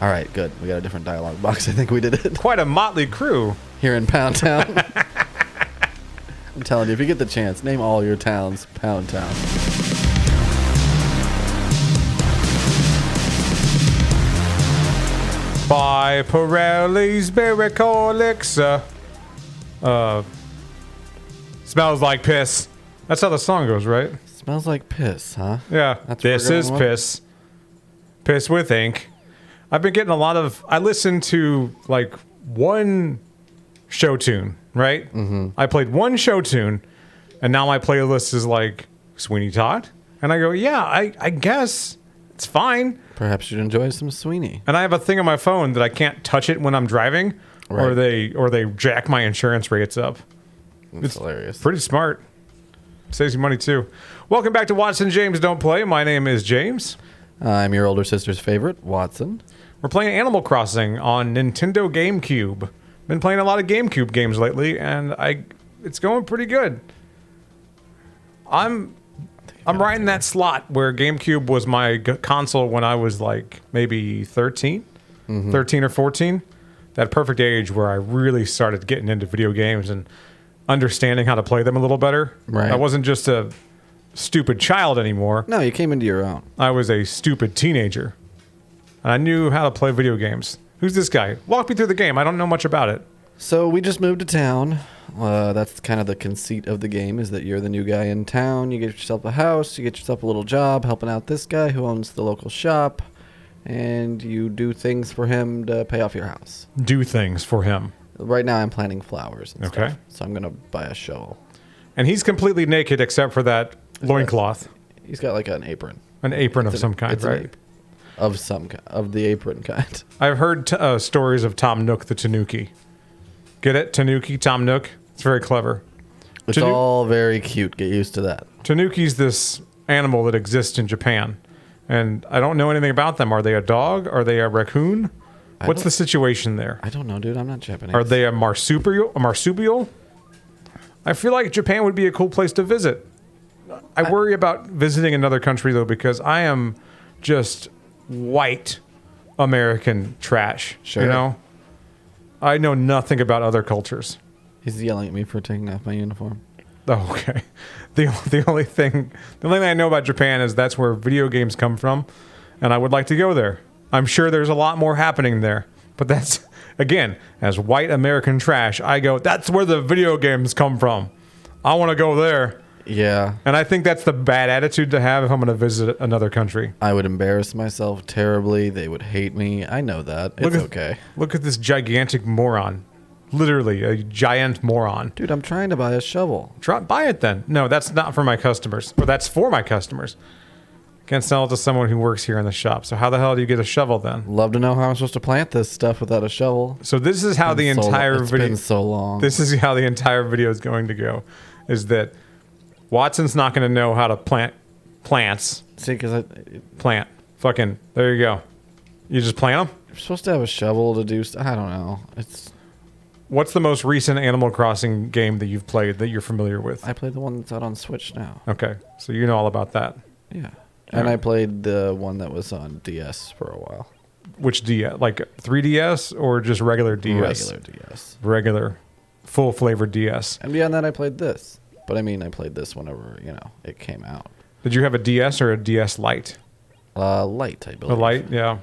All right, good. We got a different dialogue box. I think we did it Quite a motley crew. here in Pound Town. I'm telling you, if you get the chance, name all your towns Pound Town. By Pirelli's Berry Elixir. Smells like piss. That's how the song goes, right? Smells like piss, huh? Yeah. That's what we're This going is with? piss. Piss with ink. I've been getting a lot of... I listened to, like, one show tune, right? Mm-hmm. I played one show tune, and now my playlist is, like, Sweeney Todd. And I go, yeah, I guess it's fine. Perhaps you'd enjoy some Sweeney. And I have a thing on my phone that I can't touch it when I'm driving, or Right. they jack my insurance rates up. It's hilarious. Pretty smart. Saves you money too. Welcome back to Watson James Don't Play. My name is James. I'm your older sister's favorite, Watson. We're playing Animal Crossing on Nintendo GameCube. Been playing a lot of GameCube games lately, and it's going pretty good. I'm right in that slot where GameCube was my console when I was like maybe 13 or 14. That perfect age where I really started getting into video games and understanding how to play them a little better. Right. I wasn't just a stupid child anymore. No, you came into your own. I was a stupid teenager. I knew how to play video games. Who's this guy? Walk me through the game. I don't know much about it. So we just moved to town. That's kind of the conceit of the game, is that you're the new guy in town. You get yourself a house, you get yourself a little job helping out this guy who owns the local shop, and you do things for him to pay off your house. Do things for him. Right now I'm planting flowers and Okay. stuff, so I'm going to buy a shovel. And he's completely naked except for that loincloth. He's got like an apron. An apron of some kind, It's an right? apron. Of some kind. Of the apron kind. I've heard stories of Tom Nook the Tanuki. Get it? Tanuki, Tom Nook. It's very clever. It's all very cute. Get used to that. Tanuki's this animal that exists in Japan. And I don't know anything about them. Are they a dog? Are they a raccoon? What's the situation there? I don't know, dude. I'm not Japanese. Are they a marsupial? I feel like Japan would be a cool place to visit. I worry about visiting another country, though, because I am just white American trash. Sure. You know? I know nothing about other cultures. He's yelling at me for taking off my uniform. Oh, okay. The only thing I know about Japan is that's where video games come from, and I would like to go there. I'm sure there's a lot more happening there, but that's, again, as white American trash, I go, that's where the video games come from. I want to go there. Yeah. And I think that's the bad attitude to have if I'm going to visit another country. I would embarrass myself terribly. They would hate me. I know that. It's okay. Look at this gigantic moron. Literally, a giant moron. Dude, I'm trying to buy a shovel. Buy it then. No, that's not for my customers. Or that's for my customers. Can't sell it to someone who works here in the shop. So how the hell do you get a shovel then? Love to know how I'm supposed to plant this stuff without a shovel. So this is how the entire It's video... been so long. This is how the entire video is going to go. Is that Watson's not going to know how to plant plants. See, because Plant. Fucking, there you go. You just plant them? you're supposed to have a shovel to do I don't know. What's the most recent Animal Crossing game that you've played that you're familiar with? I play the one that's out on Switch now. Okay, so you know all about that. Yeah. And I played the one that was on DS for a while. Which DS? Like 3DS or just regular DS? Regular DS. Regular, full flavored DS. And beyond that, I played this. But I mean, I played this whenever, it came out. Did you have a DS or a DS Lite? Light, I believe. A Lite, yeah.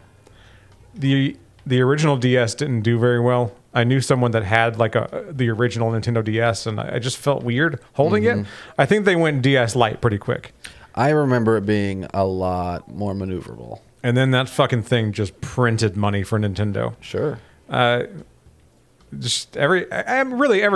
The original DS didn't do very well. I knew someone that had like the original Nintendo DS, and I just felt weird holding it. I think they went DS Lite pretty quick. I remember it being a lot more maneuverable. And then that fucking thing just printed money for Nintendo. Sure. Just every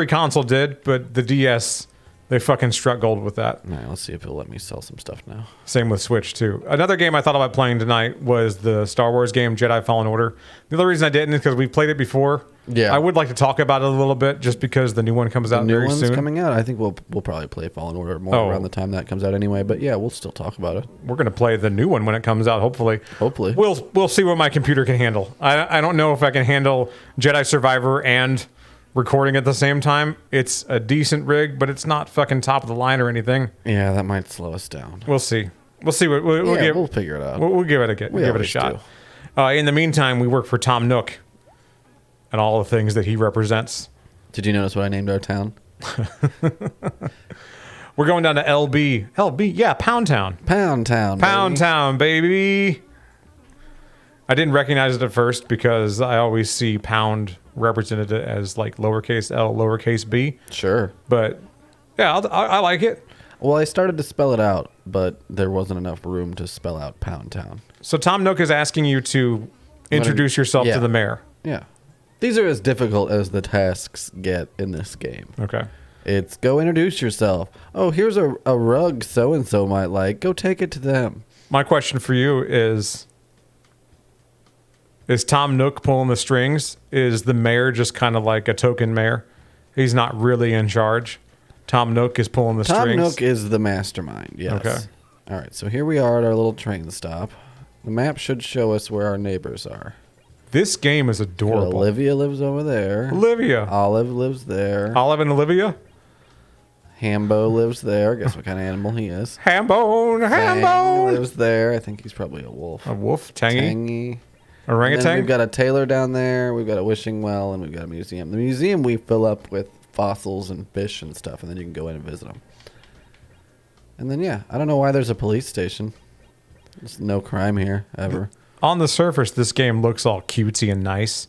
console did, but the DS, they fucking struck gold with that. All right, let's see if he'll let me sell some stuff now. Same with Switch too. Another game I thought about playing tonight was the Star Wars game Jedi Fallen Order. The other reason I didn't is because we've played it before. Yeah. I would like to talk about it a little bit just because the new one comes out The new very one's soon. coming out. I think we'll probably play Fallen Order more around the time that comes out anyway. But yeah, we'll still talk about it. We're going to play the new one when it comes out, hopefully. Hopefully. We'll see what my computer can handle. I don't know if I can handle Jedi Survivor and recording at the same time. It's a decent rig, but it's not fucking top of the line or anything. Yeah, that might slow us down. We'll see. We'll see. We'll We'll figure it out. We'll give it a We give it a always shot. do. In the meantime, we work for Tom Nook and all the things that he represents. Did you notice what I named our town? We're going down to LB. LB, yeah, Pound Town. Pound Town. Pound baby. Town, baby. I didn't recognize it at first because I always see pound represented as like lowercase l, lowercase b. Sure. But yeah, I like it. Well, I started to spell it out, but there wasn't enough room to spell out Pound Town. So Tom Nook is asking you to introduce yourself yeah. to the mayor. Yeah. These are as difficult as the tasks get in this game. Okay. It's go introduce yourself. Oh, here's a rug so-and-so might like. Go take it to them. My question for you is Tom Nook pulling the strings? Is the mayor just kind of like a token mayor? He's not really in charge. Tom Nook is pulling the Tom strings. Nook is the mastermind, yes. Okay. All right, so here we are at our little train stop. The map should show us where our neighbors are. This game is adorable. Olivia lives over there. Olivia. Olive lives there. Olive and Olivia? Hambo lives there. Guess what kind of animal he is. Hambone, Fang Hambone. lives there. I think he's probably a wolf. A wolf, Tangy, Tangy. And then orangutan. we've got a tailor down there. We've got a wishing well, and we've got a museum. The museum we fill up with fossils and fish and stuff, and then you can go in and visit them. And then, yeah, I don't know why there's a police station. There's no crime here, ever. On the surface, this game looks all cutesy and nice,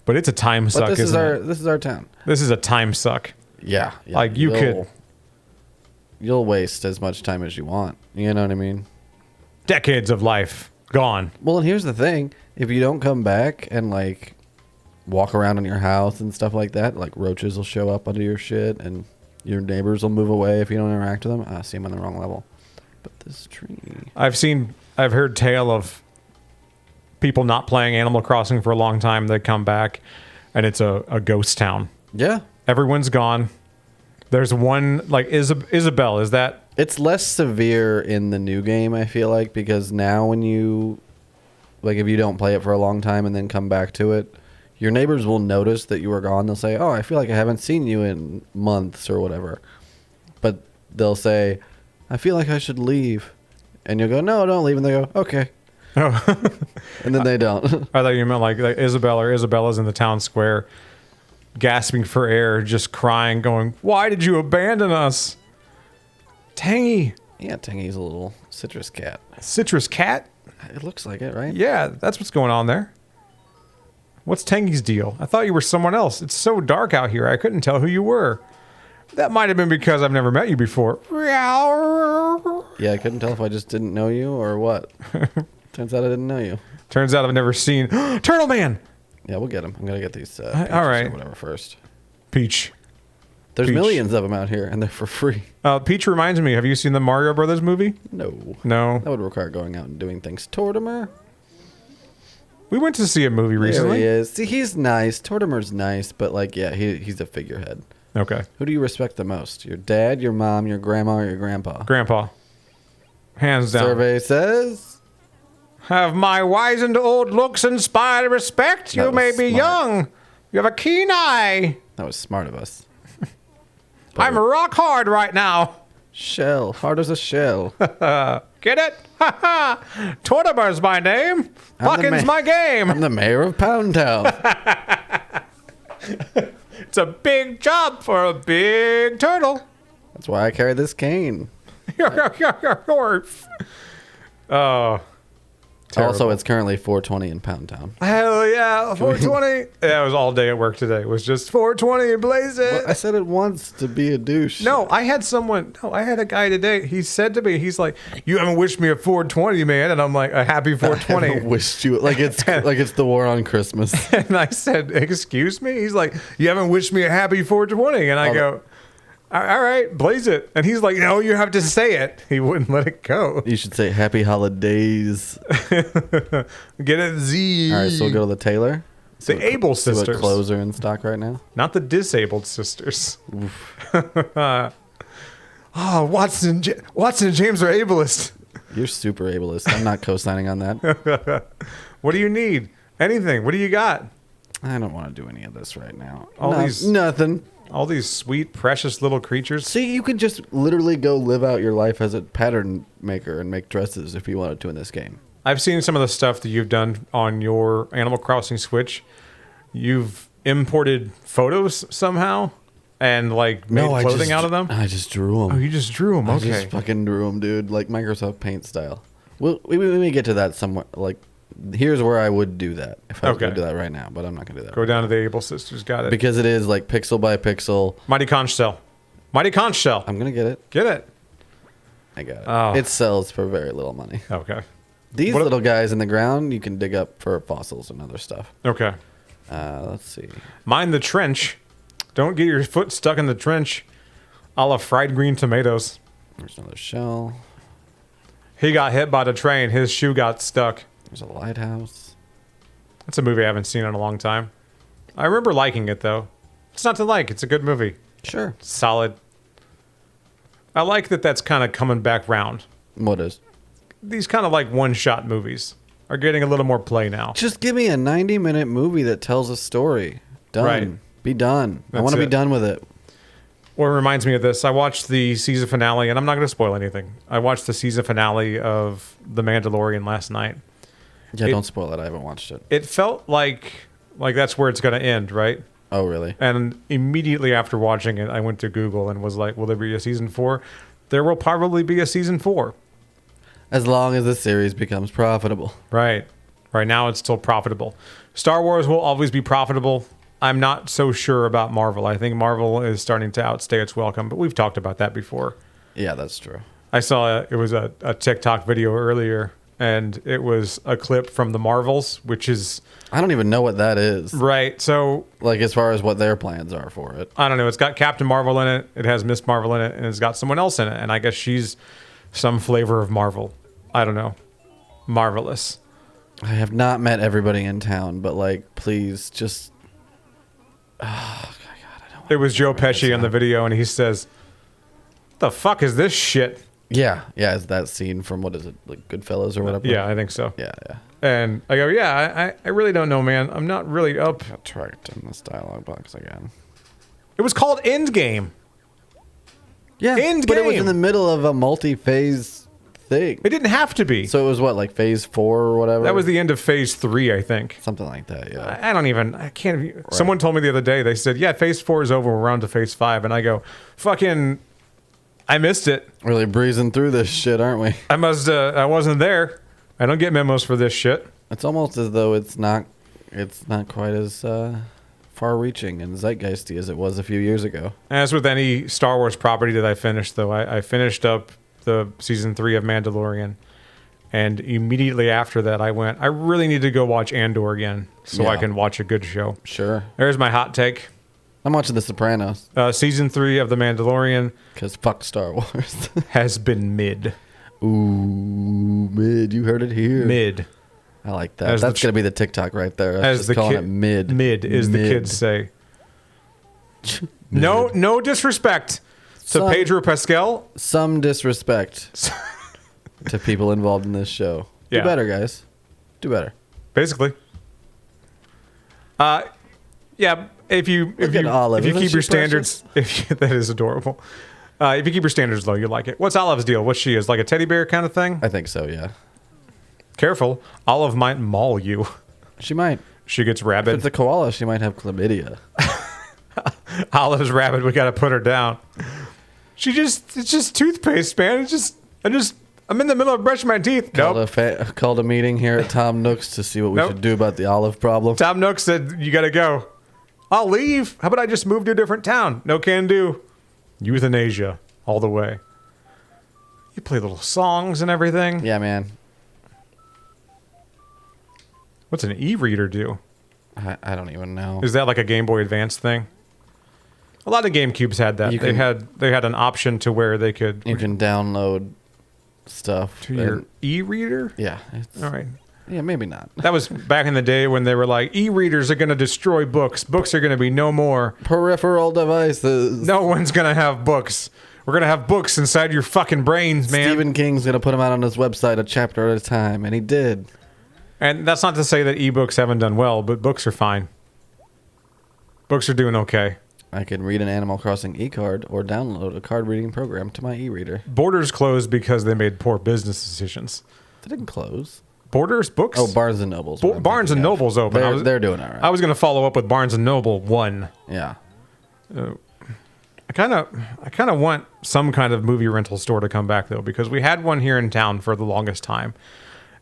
but it's a time suck, But this is isn't our it? this is our town. This is a time suck. Yeah. Like, you could- You'll waste as much time as you want. You know what I mean? Decades of life gone. Well, and here's the thing. If you don't come back and, like, walk around in your house and stuff like that, like, roaches will show up under your shit, and your neighbors will move away if you don't interact with them. I see them on the wrong level. But this tree... I've heard tale of people not playing Animal Crossing for a long time. They come back, and it's a ghost town. Yeah. Everyone's gone. There's one, like, Isabel, is that... It's less severe in the new game, I feel like, because now when you... Like, if you don't play it for a long time and then come back to it, your neighbors will notice that you are gone. They'll say, oh, I feel like I haven't seen you in months or whatever. But they'll say, I feel like I should leave. And you'll go, no, don't leave. And they go, okay. Oh. And then they don't. I thought you meant like Isabel or Isabella's in the town square, gasping for air, just crying, going, why did you abandon us? Tangy. Yeah, Tangy's a little citrus cat. Citrus cat? It looks like it, right? Yeah, that's what's going on there. What's Tangy's deal? I thought you were someone else. It's so dark out here, I couldn't tell who you were. That might have been because I've never met you before. Yeah, I couldn't tell if I just didn't know you or what. Turns out I didn't know you. Turns out I've never seen Turtle Man. Yeah, we'll get him. I'm going to get these peaches all right. or whatever first. Peach. There's Peach. millions of them out here, and they're for free. Peach reminds me, have you seen the Mario Brothers movie? No. No. That would require going out and doing things. Tortimer? We went to see a movie There recently. he is. See, he's nice. Tortimer's nice, but, like, yeah, he's a figurehead. Okay. Who do you respect the most? Your dad, your mom, your grandma, or your grandpa? Grandpa. Hands down. Survey says... Have my wizened old looks inspired respect? That You may was be smart. young. You have a keen eye. That was smart of us. I'm rock hard right now. Shell. Hard as a shell. Get it? Ha ha. Tortimer's my name. I'm the Fucking's ma- my game. I'm the mayor of Pound Town. It's a big job for a big turtle. That's why I carry this cane. Oh. Also, Terrible. it's currently 4:20 in Pound Town. Hell yeah, 420. Yeah, it was all day at work today. It was just 420 and blaze it. Well, I said it once to be a douche. No, I had a guy today. He said to me, he's like, you haven't wished me a 420, man. And I'm like, a happy I 420. wished you like it's the war on Christmas. And I said, excuse me? He's like, you haven't wished me a happy 420. And I Oh, go, all right, blaze it. And he's like, no, you have to say it. He wouldn't let it go. You should say Happy Holidays. Get it, Z. All right, so we'll go to the tailor. The Able See what sisters. clothes are in stock right now. Not the disabled sisters. Oh, Watson and James are ableist. You're super ableist. I'm not co-signing on that. What do you need? Anything. What do you got? I don't want to do any of this right now. All these- nothing. All these sweet, precious little creatures. See, you could just literally go live out your life as a pattern maker and make dresses if you wanted to in this game. I've seen some of the stuff that you've done on your Animal Crossing Switch. You've imported photos somehow and like made clothing out of them. I just drew them. Oh, you just drew them. I Okay. just fucking drew them, dude. Like Microsoft Paint style. We may get to that somewhere. Like, here's where I would do that if I was Okay. going to do that right now, but I'm not going to do that. Go down to the Able Sisters. Got it. Because it is like pixel by pixel. Mighty Conch Shell. Mighty Conch Shell. I'm going to get it. Get it. I got it. Oh. It sells for very little money. Okay. These What- little guys in the ground, you can dig up for fossils and other stuff. Okay. Let's see. Mind the trench. Don't get your foot stuck in the trench. A la fried green tomatoes. There's another shell. He got hit by the train. His shoe got stuck. There's a lighthouse. That's a movie I haven't seen in a long time. I remember liking it, though. It's not to like. It's a good movie. Sure. Solid. I like that that's kind of coming back round. What is? These kind of like one-shot movies are getting a little more play now. Just give me a 90-minute movie that tells a story. Done. Right. Be done. I That's want to be it. done with it. What reminds me of this, I watched the season finale, and I'm not going to spoil anything. I watched the season finale of The Mandalorian last night. Yeah, It- don't spoil it. I haven't watched it. It felt like that's where it's going to end, right? Oh, really? And immediately after watching it, I went to Google and was like, will there be a season 4? There will probably be a season 4. As long as the series becomes profitable. Right. Right now, it's still profitable. Star Wars will always be profitable. I'm not so sure about Marvel. I think Marvel is starting to outstay its welcome, but we've talked about that before. Yeah, that's true. I saw it was a TikTok video earlier, and it was a clip from the Marvels, which is I don't even know what that is. right. So Like, as far as what their plans are for it. I don't know. It's got Captain Marvel in it. It has Miss Marvel in it, and it's got someone else in it. And I guess she's some flavor of Marvel. I don't know. Marvelous. I have not met everybody in town, but, like, please just... It was Joe Pesci in the video, and he says, "The fuck is this shit?" Yeah, it's that scene from, what is it, like Goodfellas or whatever? Yeah, I think so. Yeah. And I go, "Yeah, I really don't know, man. I'm not really up." Got tracked in this dialogue box again. It was called Endgame. Yeah, End but it was game. in the middle of a multi-phase thing. It didn't have to be. So it was what, like phase 4 or whatever? That was the end of phase 3, I think. Something like that, yeah. I can't. Someone told me the other day, they said, yeah, phase 4 is over. We're on to phase 5. And I go, fucking, I missed it. Really breezing through this shit, aren't we? I wasn't there. I don't get memos for this shit. It's almost as though it's not quite as far-reaching and zeitgeisty as it was a few years ago. As with any Star Wars property that I finished, though, I finished up the season 3 of Mandalorian. And immediately after that, I really need to go watch Andor again so I Yeah. can watch a good show. Sure. There's my hot take. I'm watching The Sopranos, Season 3 of The Mandalorian because fuck Star Wars. has been mid. Ooh, mid. You heard it here. Mid. I like that. As the That's ch- going to be the TikTok right there. Us As just the calling kid, it mid. Mid, as the kids say. No disrespect to Son. Pedro Pascal. Some disrespect to people involved in this show. Yeah. Do better, guys. Do better. Basically. Yeah. If you at Olive. Isn't keep she your standards, that is adorable. If you keep your standards low, you like it. What's Olive's deal? What she is, like a teddy bear kind of thing? I think so, yeah. Careful, Olive might maul you. She might. She gets If rabid. it's a koala, she might have chlamydia. Olive's rabid. We got to put her down. It's just toothpaste, man. I'm in the middle of brushing my teeth. Nope. Called a meeting here at Tom Nook's to see what we Nope. should do about the olive problem. Tom Nook said, you got to go. I'll leave. How about I just move to a different town? No can do. Euthanasia all the way. You play little songs and everything. Yeah, man. What's an e-reader do? I don't even know. Is that like a Game Boy Advance thing? A lot of GameCubes had that. You They can- had an option to where they could You can download stuff. to your and- e-reader. yeah. It's, All right. yeah, maybe not. That was back in the day when they were like, e-readers are going to destroy books. Books are going to be no more. Peripheral devices. No one's going to have books. We're going to have books inside your fucking brains, man. Stephen King's going to put them out on his website a chapter at a time, and he did. And that's not to say that ebooks haven't done well, but books are fine. Books are doing okay. I can read an Animal Crossing e-card or download a card reading program to my e-reader. Borders closed because they made poor business decisions. They didn't close. Borders Books. Oh, Barnes and Noble's. what I'm Barnes and thinking of. Noble's open. They're doing all right. I was going to follow up with Barnes and Noble 1. Yeah. I kind of want some kind of movie rental store to come back though, because we had one here in town for the longest time,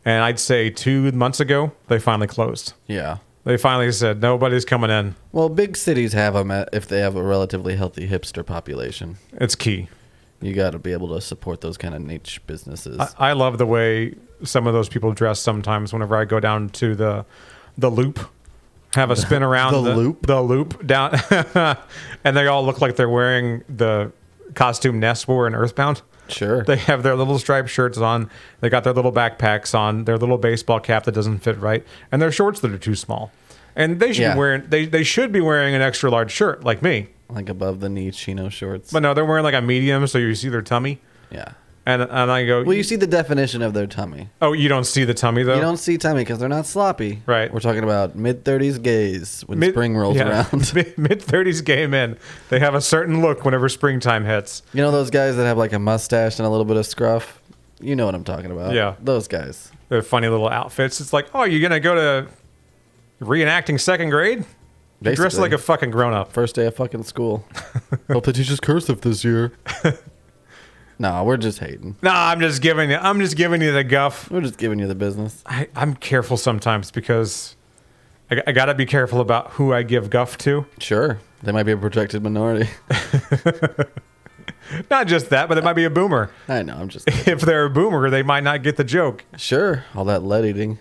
and I'd say 2 months ago they finally closed. Yeah. They finally said nobody's coming in. Well, big cities have them if they have a relatively healthy hipster population. It's key. You got to be able to support those kind of niche businesses. I love the way some of those people dress sometimes. Whenever I go down to the Loop, have a spin around The Loop? the Loop down, and they all look like they're wearing the costume Ness wore in Earthbound. Sure. They have their little striped shirts on. They got their little backpacks on. Their little baseball cap that doesn't fit right, and their shorts that are too small. And they should Yeah. be wearing. They should be wearing an extra large shirt like me. Like above the knee chino shorts. But no, they're wearing like a medium, so you see their tummy. Yeah. And I go, Well, you see the definition of their tummy. oh, you don't see the tummy though. You don't see tummy because they're not sloppy. Right. We're talking about mid-30s gays when spring rolls around. Mid-30s gay men. They have a certain look whenever springtime hits. You know those guys that have like a mustache and a little bit of scruff? You know what I'm talking about. Yeah. Those guys. They're funny little outfits. It's like, oh, you're going to go to reenacting second grade? You dress Basically. like a fucking grown-up. First day of fucking school. Hope they teach us cursive this year. No, we're just hating. No, I'm just giving you the guff. We're just giving you the business. I'm careful sometimes because I got to be careful about who I give guff to. Sure. They might be a protected minority. Not just that, but it might be a boomer. I know, I'm just If they're a boomer, they might not get the joke. sure. All that lead eating.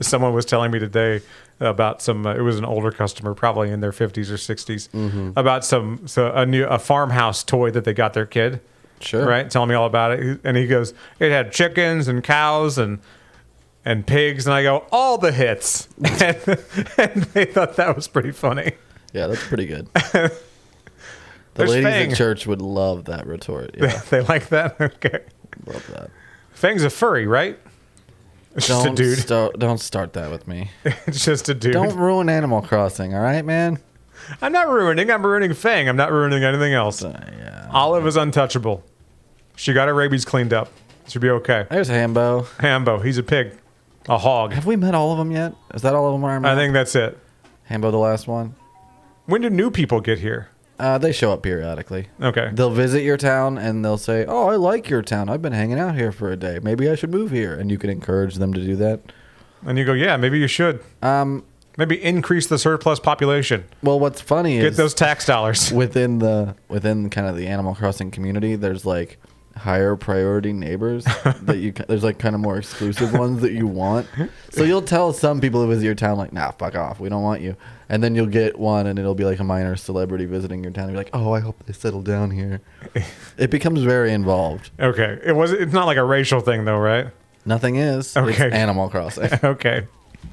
Someone was telling me today about some. It was an older customer, probably in their 50s or 60s, about a farmhouse toy that they got their kid. Sure. Right, telling me all about it, and he goes, "It had chickens and cows and pigs," and I go, "All the hits," and they thought that was pretty funny. Yeah, that's pretty good. The There's ladies Fang. at church would love that retort. Yeah, They like that. Okay, love that. Fang's a furry, right? It's just a dude. Don't start that with me. It's just a dude. Don't ruin Animal Crossing, all right, man? I'm not ruining. I'm ruining Fang. I'm not ruining anything else. Yeah. Olive is untouchable. She got her rabies cleaned up. She'll be okay. There's Hambo. Hambo, he's a pig. A hog. Have we met all of them yet? Is that all of them on our map? I think that's it. Hambo, the last one. When do new people get here? They show up periodically. Okay. They'll visit your town and they'll say, "Oh, I like your town. I've been hanging out here for a day. Maybe I should move here." And you can encourage them to do that. And you go, yeah, maybe you should. Maybe increase the surplus population. Well, what's funny Get is those tax dollars. within kind of the Animal Crossing community, there's like higher priority neighbors that there's like kind of more exclusive ones that you want. So you'll tell some people who visit your town like, "Nah, fuck off. We don't want you." And then you'll get one and it'll be like a minor celebrity visiting your town. And you're like, "Oh, I hope they settle down here." It becomes very involved. Okay. It's not like a racial thing though, right? Nothing is. Okay. It's Animal Crossing. Okay.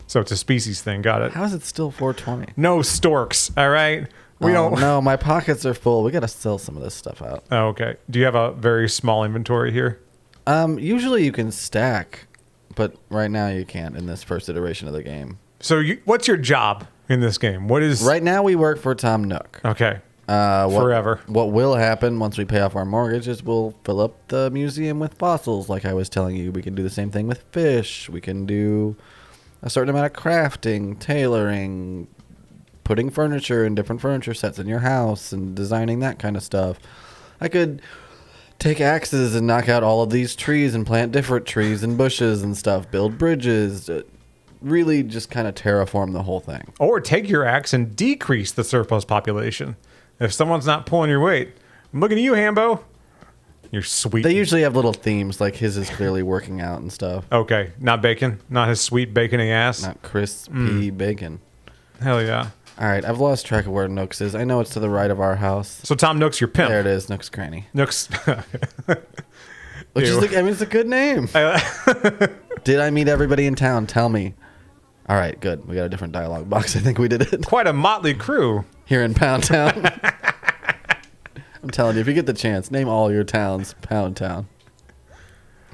So it's a species thing. Got it. How is it still 420? No storks. All right. We don't. No, my pockets are full. We got to sell some of this stuff out. Oh, okay. Do you have a very small inventory here? Usually you can stack, but right now you can't in this first iteration of the game. So what's your job in this game? What is Right now we work for Tom Nook. Okay. What, Forever. What will happen once we pay off our mortgage is we'll fill up the museum with fossils. Like I was telling you, we can do the same thing with fish. We can do a certain amount of crafting, tailoring, putting furniture in different furniture sets in your house and designing that kind of stuff. I could take axes and knock out all of these trees and plant different trees and bushes and stuff, build bridges, really just kind of terraform the whole thing. Or take your axe and decrease the surplus population. If someone's not pulling your weight, I'm looking at you, Hambo. You're sweet. They usually have little themes, like his is clearly working out and stuff. Okay, not bacon, not his sweet bacony ass. Not crispy bacon. Hell yeah. All right, I've lost track of where Nooks is. I know it's to the right of our house. So Tom Nook's your pimp. There it is, Nooks Cranny. Nook's. Which is, Ew. it's a good name. Did I meet everybody in town? Tell me. All right, good. We got a different dialogue box. I think we did it Quite a motley crew. here in Pound Town. I'm telling you, if you get the chance, name all your towns Pound Town.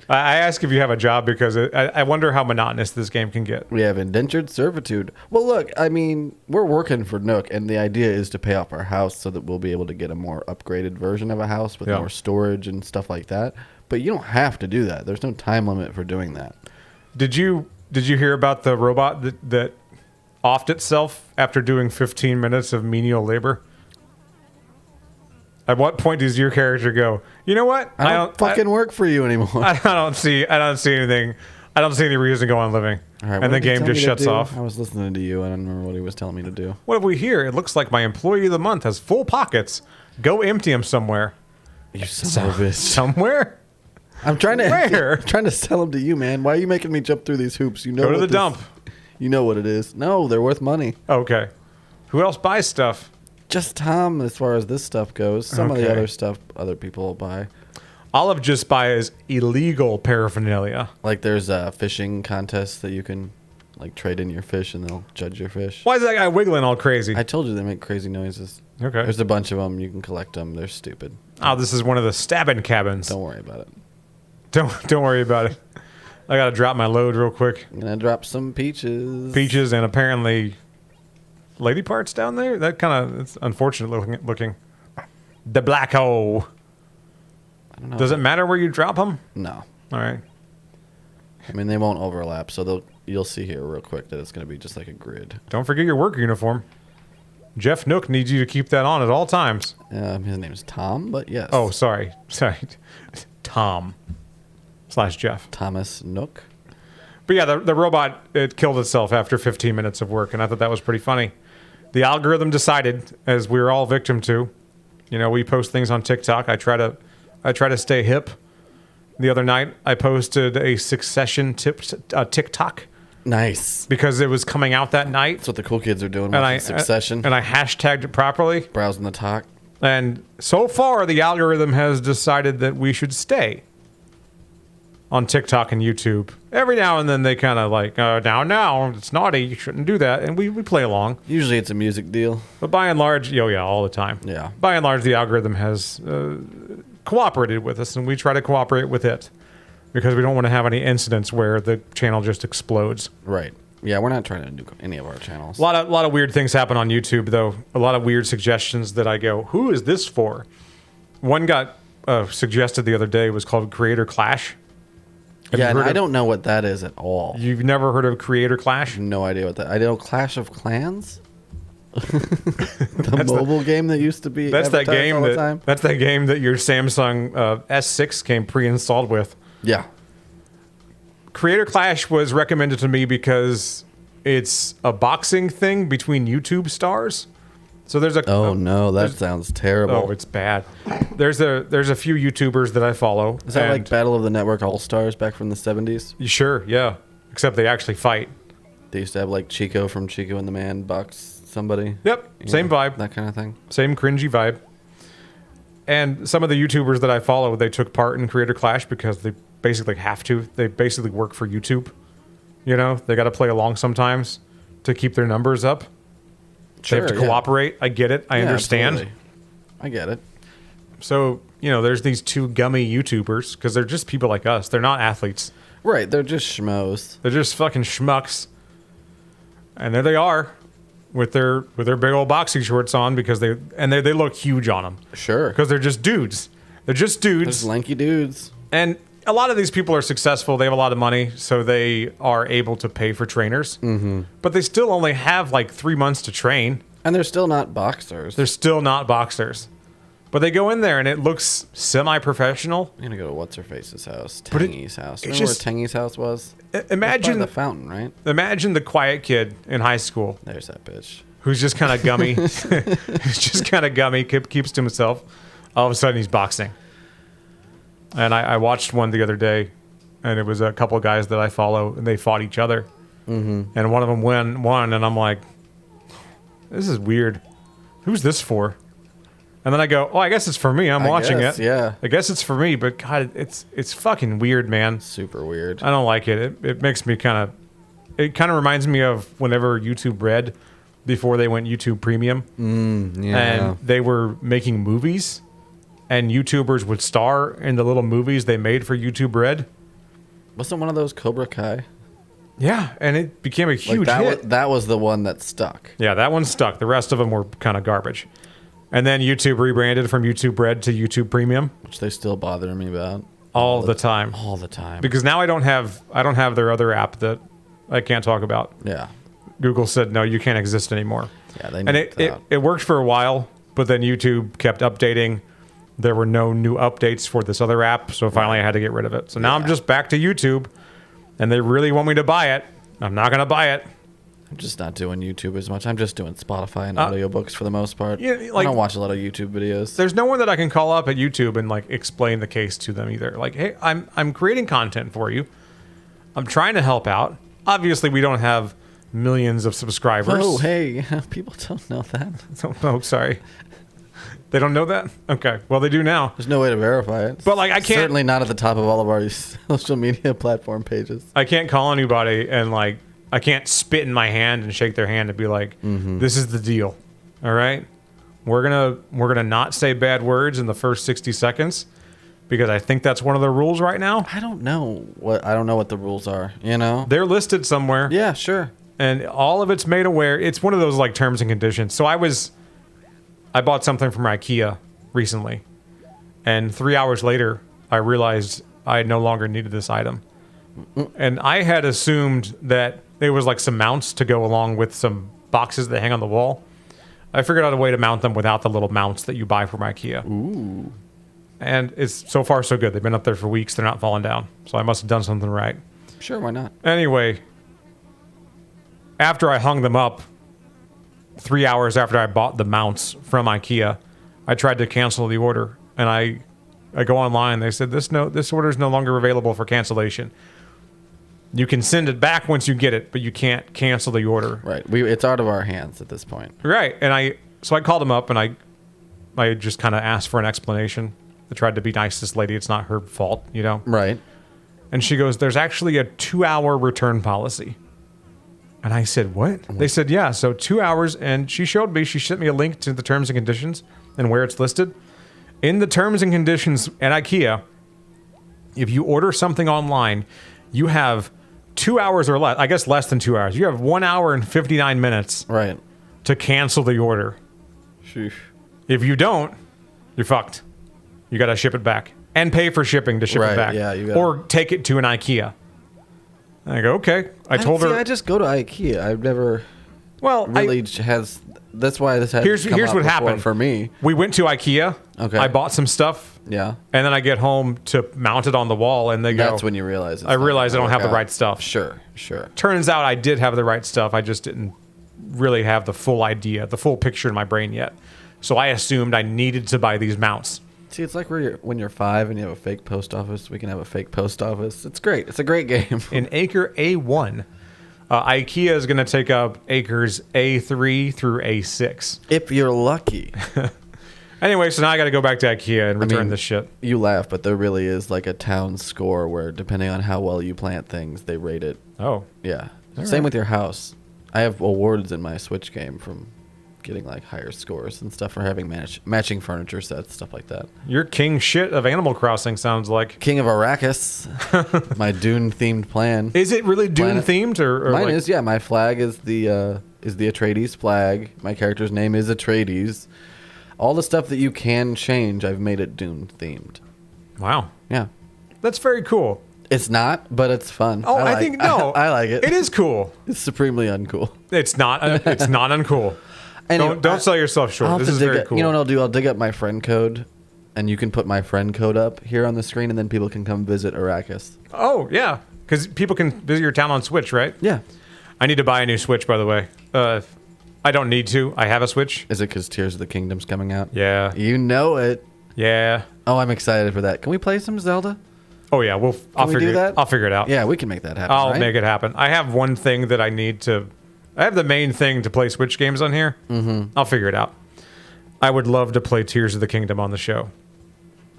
I ask if you have a job because I wonder how monotonous this game can get. We have indentured servitude. Well, look, I mean, we're working for Nook, and the idea is to pay off our house so that we'll be able to get a more upgraded version of a house with Yeah. more storage and stuff like that. But you don't have to do that. There's no time limit for doing that. Did you Did you hear about the robot that offed itself after doing 15 minutes of menial labor? At what point does your character go, you know what? I don't fucking work for you anymore. I don't see anything. I don't see any reason to go on living. All right, and what the did he game tell just me to shuts do? off. I was listening to you. I don't remember what he was telling me to do. What have we here? It looks like my employee of the month has full pockets. Go empty them somewhere. You son of a bitch. Somewhere? I'm trying to Where? I'm trying to sell them to you, man. Why are you making me jump through these hoops? You know. Go to what the this- dump. You know what it is. No, they're worth money. Okay. Who else buys stuff? Just Tom, as far as this stuff goes. Some of the Okay. other stuff other people will buy. Olive just buys illegal paraphernalia. Like there's a fishing contest that you can like trade in your fish and they'll judge your fish. Why is that guy wiggling all crazy? I told you they make crazy noises. Okay. There's a bunch of them. You can collect them. They're stupid. Oh, this is one of the stabbing cabins. Don't worry about it. Don't worry about it. I gotta drop my load real quick. I'm gonna drop some peaches. Peaches and apparently lady parts down there. That kind of it's unfortunate looking. The black hole. I don't know. Does it matter where you drop them? No. All right. I mean, they won't overlap, so you'll see here real quick that it's gonna be just like a grid. Don't forget your work uniform. Jeff Nook needs you to keep that on at all times. His name's Tom, but yes. Oh, sorry. Tom / Jeff. Thomas Nook. But yeah, the robot, it killed itself after 15 minutes of work, and I thought that was pretty funny. The algorithm decided, as we were all victim to, we post things on TikTok. I try to stay hip. The other night, I posted a Succession TikTok Nice. because it was coming out that night, That's what the cool kids are doing. and Watching Succession. and I hashtagged it properly. Browsing the talk. And so far, the algorithm has decided that we should stay on TikTok and YouTube. Every now and then they kind of like, now, it's naughty. You shouldn't do that. And we play along. Usually it's a music deal. But by and large, yeah, all the time. Yeah. By and large, the algorithm has cooperated with us, and we try to cooperate with it because we don't want to have any incidents where the channel just explodes. Right. Yeah, we're not trying to nuke any of our channels. A lot of weird things happen on YouTube, though. A lot of weird suggestions that I go, who is this for? One got suggested the other day was called Creator Clash. Have Yeah, you and heard I of- don't know what that is at all. You've never heard of Creator Clash? No idea what that. I know Clash of Clans. The mobile game that used to be. That's that advertised game all the time. that's that game that your Samsung S6 came pre-installed with. Yeah. Creator Clash was recommended to me because it's a boxing thing between YouTube stars. So there's a Oh no, that sounds terrible. oh, it's bad. There's a few YouTubers that I follow. Is that and- like Battle of the Network All Stars back from the 70s? Sure, yeah. Except they actually fight. They used to have like Chico from Chico and the Man box somebody. Yep, You same know, vibe. That kind of thing. Same cringy vibe. And some of the YouTubers that I follow, they took part in Creator Clash because they basically have to. They basically work for YouTube. They got to play along sometimes to keep their numbers up. They have to Sure, yeah. cooperate. I get it. I Yeah, understand. absolutely. I get it. So, there's these two gummy YouTubers because they're just people like us. They're not athletes. Right, they're just schmoes. They're just fucking schmucks. And there they are with their big old boxing shorts on because they look huge on them Sure. because they're just dudes. They're just dudes. There's lanky dudes. And a lot of these people are successful. They have a lot of money, so they are able to pay for trainers. Mm-hmm. But they still only have like 3 months to train. And they're still not boxers. They're still not boxers. But they go in there and it looks semi-professional. I'm gonna go to what's her face's house, But it- Tangy's house. it's Remember just- where Tangy's house was? Imagine By the fountain, right? imagine the quiet kid in high school There's that bitch. who's just kind of gummy. Who's just kind of gummy, keeps to himself. All of a sudden he's boxing. And I watched one the other day, and it was a couple of guys that I follow, and they fought each other. Mm-hmm. And one of them won, and I'm like, this is weird. Who's this for? And then I go, oh, I guess it's for me. I'm watching guess, it. yeah. I guess it's for me, but God, it's fucking weird, man. Super weird. I don't like it. It makes me it kind of reminds me of whenever YouTube Red, before they went YouTube Premium, Yeah. and they were making movies, and YouTubers would star in the little movies they made for YouTube Red. Wasn't one of those Cobra Kai? Yeah, and it became a Like huge that hit. that was the one that stuck. Yeah, that one stuck. The rest of them were kind of garbage. And then YouTube rebranded from YouTube Red to YouTube Premium Which they still bother me about. all the time. All the time. Because now I don't have their other app that I can't talk about. Yeah. Google said, no, you can't exist anymore. Yeah, they And nuked it worked for a while, but then YouTube kept updating. There were no new updates for this other app, so finally I had to get rid of it. So now I'm just back to YouTube, and they really want me to buy it. I'm not going to buy it. I'm just not doing YouTube as much. I'm just doing Spotify and audiobooks for the most part. Yeah, I like- don't watch a lot of YouTube videos. There's no one that I can call up at YouTube and like explain the case to them either. Like, hey, I'm creating content for you. I'm trying to help out. Obviously, we don't have millions of subscribers. Oh, hey, people don't know that. Oh, sorry. They don't know that? Okay. Well, they do now. There's no way to verify it. But, like, I can't- Certainly not at the top of all of our social media platform pages. I can't call anybody and like I can't spit in my hand and shake their hand and be like, "This is the deal." All right? We're going to not say bad words in the first 60 seconds because I think that's one of the rules right now. I don't know what the rules are, you know? They're listed somewhere. Yeah, sure. And all of it's made aware. It's one of those like terms and conditions. So I bought something from IKEA recently, and 3 hours later, I realized I no longer needed this item. And I had assumed that it was like some mounts to go along with some boxes that hang on the wall. I figured out a way to mount them without the little mounts that you buy from IKEA. Ooh. And it's so far so good. They've been up there for weeks. They're not falling down. So I must have done something right. Sure, why not? Anyway, after I hung them up, 3 hours after I bought the mounts from IKEA, I tried to cancel the order, and I go online. They said this order is no longer available for cancellation. You can send it back once you get it, but you can't cancel the order. Right. It's out of our hands at this point. Right, and I called them up and I just kind of asked for an explanation. I tried to be nice to this lady. It's not her fault, you know. Right. And she goes, "There's actually a 2-hour return policy." And I said, "What?" They said, "Yeah, so 2 hours." And she sent me a link to the terms and conditions and where it's listed. In the terms and conditions at IKEA, if you order something online, you have 2 hours or less, I guess less than 2 hours. You have 1 hour and 59 minutes Right. to cancel the order. Sheesh. If you don't, you're fucked. You got to ship it back and pay for shipping to ship Right, it back. yeah, you gotta- or take it to an IKEA. And I go, okay. I told her. I just go to IKEA. I've never Well, really has. That's why this has. here's come what up before happened for me. We went to IKEA. Okay. I bought some stuff, Yeah. and then I get home to mount it on the wall, and they go. That's when you realize. It's I not realize I gonna don't have work the out. right stuff. Sure. Sure. Turns out I did have the right stuff. I just didn't really have the full idea, the full picture in my brain yet. So I assumed I needed to buy these mounts. See, it's like when you're 5 and you have a fake post office. We can have a fake post office. It's great. It's a great game. In Acre A1, IKEA is going to take up acres A3 through A6. If you're lucky. Anyway, so now I got to go back to IKEA and return mean, this shit. You laugh, but there really is like a town score where, depending on how well you plant things, they rate it. Oh, Yeah. All Same right. with your house. I have awards in my Switch game from getting like higher scores and stuff for having matching furniture sets, stuff like that. you're king shit of Animal Crossing, sounds like. King of Arrakis, my Dune themed plan. Is it really Dune Planet- themed or Mine like, is, yeah. My flag is the Atreides flag. My character's name is Atreides. All the stuff that you can change, I've made it Dune themed. Wow, Yeah. that's very cool. It's not, but it's fun. Oh, I think no, I like it. It is cool. It's supremely uncool. It's not. It's not uncool. Anyway, Don't sell yourself short. I'll have This to is dig very up- cool. You know what I'll do? I'll dig up my friend code, and you can put my friend code up here on the screen, and then people can come visit Arrakis. Oh yeah, because people can visit your town on Switch, right? Yeah. I need to buy a new Switch, by the way. I don't need to. I have a Switch. Is it because Tears of the Kingdom's coming out? Yeah. You know it. Yeah. Oh, I'm excited for that. Can we play some Zelda? Oh yeah. I'll we figure do that? I'll figure it out. Yeah, we can make that happen. I'll right? make it happen. I have one thing that I need to. I have the main thing to play Switch games on here. Mm-hmm. I'll figure it out. I would love to play Tears of the Kingdom on the show,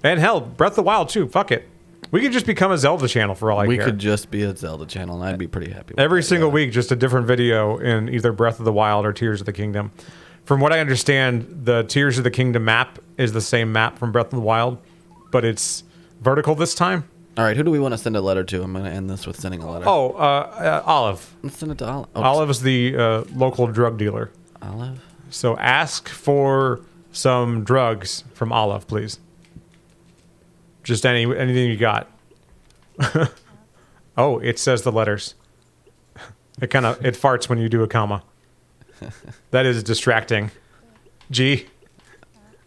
and hell, Breath of the Wild too. Fuck it. We could just become a Zelda channel for all I We care. could just be a Zelda channel, and I'd be pretty happy with Every that, single yeah. week, just a different video in either Breath of the Wild or Tears of the Kingdom. From what I understand, the Tears of the Kingdom map is the same map from Breath of the Wild, but it's vertical this time. All right, who do we want to send a letter to? I'm going to end this with sending a letter. Oh, Olive. Let's send it to Olive. Oh, Olive is the local drug dealer. Olive? So ask for some drugs from Olive, please. Just anything you got. Oh, it says the letters. It farts when you do a comma. That is distracting. G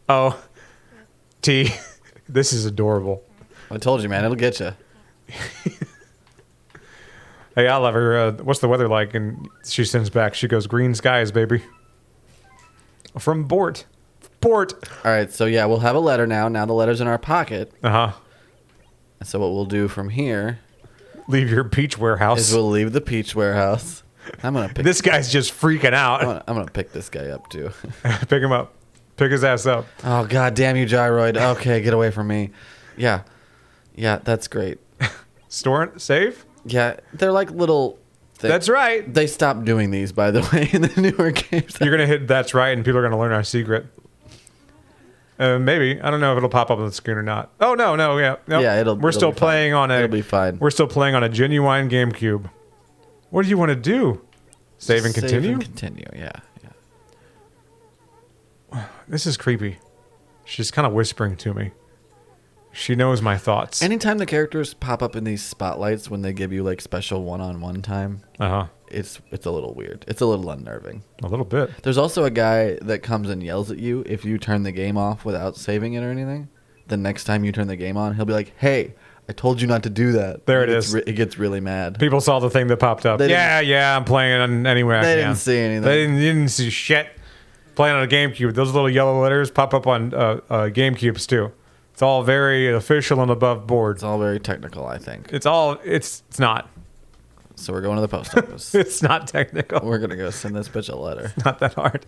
O T. This is adorable. I told you, man. It'll get you. Hey, I love her. What's the weather like? And she sends back. She goes, green skies, baby. From Bort. Bort. All right. So, yeah, we'll have a letter now. Now the letter's in our pocket. Uh-huh. And so what we'll do from here Leave your peach warehouse. is we'll leave the peach warehouse. I'm going to pick This guy's just freaking out. I'm gonna pick this guy up, too. Pick him up. Pick his ass up. Oh, God damn you, Gyroid. Okay, get away from me. Yeah. Yeah, that's great. Store it. Save? Yeah, they're like little... That's right. They stopped doing these, by the way, in the newer games. You're going to hit that's right, and people are going to learn our secret. Maybe. I don't know if it'll pop up on the screen or not. Oh, no, yeah. Nope. Yeah, We're it'll still be playing fine. on a... It'll be fine. We're still playing on a genuine GameCube. What do you want to do? Save and continue? Save and continue, yeah. This is creepy. She's kind of whispering to me. She knows my thoughts. Anytime the characters pop up in these spotlights when they give you like special one-on-one time, Uh-huh. it's a little weird. It's a little unnerving. A little bit. There's also a guy that comes and yells at you if you turn the game off without saving it or anything. The next time you turn the game on, he'll be like, "Hey, I told you not to do that." There it is. It gets really mad. People saw the thing that popped up. They Yeah, I'm playing it anywhere I They can. didn't see anything. They didn't see shit. Playing on a GameCube. Those little yellow letters pop up on GameCubes too. It's all very official and above board. It's all very technical, I think. It's not. So we're going to the post office. It's not technical. We're gonna go send this bitch a letter. Not that hard.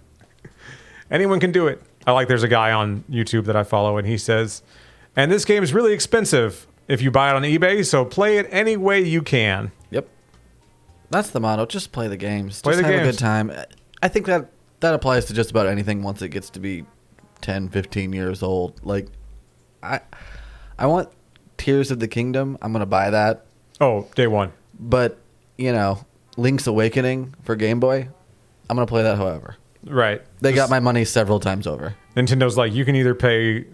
Anyone can do it. There's a guy on YouTube that I follow, and he says, and this game is really expensive if you buy it on eBay, so play it any way you can. Yep. That's the motto. Just play the games. Play Just the have a games. good time. I think that applies to just about anything once it gets to be 10, 15 years old. Like, I want Tears of the Kingdom. I'm going to buy that. Oh, day one. But, Link's Awakening for Game Boy, I'm going to play that however. Right. They got my money several times over. Nintendo's like, you can either pay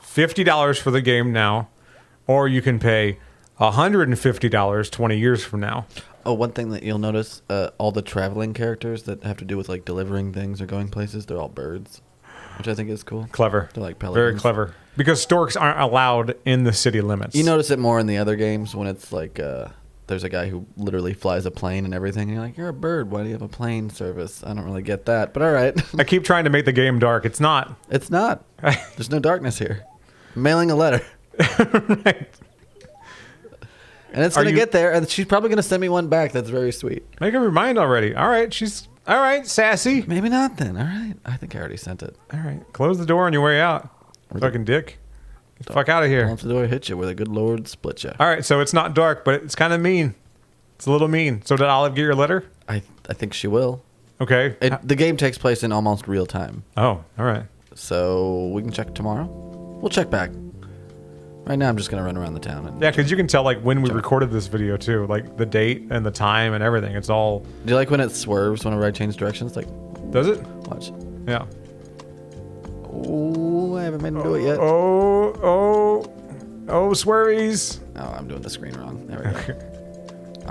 $50 for the game now, or you can pay $150 20 years from now. Oh, one thing that you'll notice, all the traveling characters that have to do with like delivering things or going places, they're all birds, which I think is cool. Clever. They're like Very pelicans. clever. Because storks aren't allowed in the city limits. You notice it more in the other games when it's like there's a guy who literally flies a plane and everything. And you're like, you're a bird. Why do you have a plane service? I don't really get that, but all right. I keep trying to make the game dark. It's not. It's not. There's no darkness here. Mailing a letter. Right. And it's Are going to you- get there, and she's probably going to send me one back. That's very sweet. Make up your mind already. All right. All right, sassy. Maybe not then. All right. I think I already sent it. All right. Close the door on your way out. Fucking dick. Get the fuck out of here. Once the door hits you, where the good Lord split you. All right. So it's not dark, but it's kind of mean. It's a little mean. So did Olive get your letter? I think she will. Okay. The game takes place in almost real time. Oh, all right. So we can check tomorrow. We'll check back. Right now, I'm just going to run around the town. And Yeah, because you can tell like when we recorded this video too, like the date and the time and everything. It's all. Do you like when it swerves whenever I change directions? Like, Does it? watch. Yeah. Oh, I haven't made him do it yet. Oh, swervies. Oh, I'm doing the screen wrong. There we go.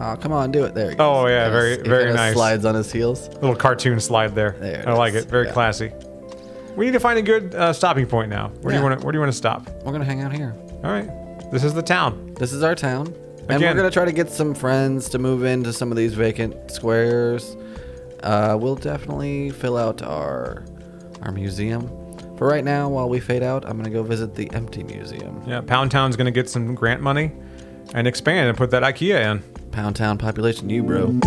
Oh, come on, do it. There you go. Oh, yeah, very- very nice. Slides on his heels. Little cartoon slide there. There it I like is. it. Very Yeah. classy. We need to find a good stopping point now. Where Yeah. do you want to stop? We're going to hang out here. All right. This is the town. This is our town. And Again. we're going to try to get some friends to move into some of these vacant squares. We'll definitely fill out our museum. For right now, while we fade out, I'm going to go visit the empty museum. Yeah, Pound Town's going to get some grant money and expand and put that IKEA in. Pound Town population, you bro.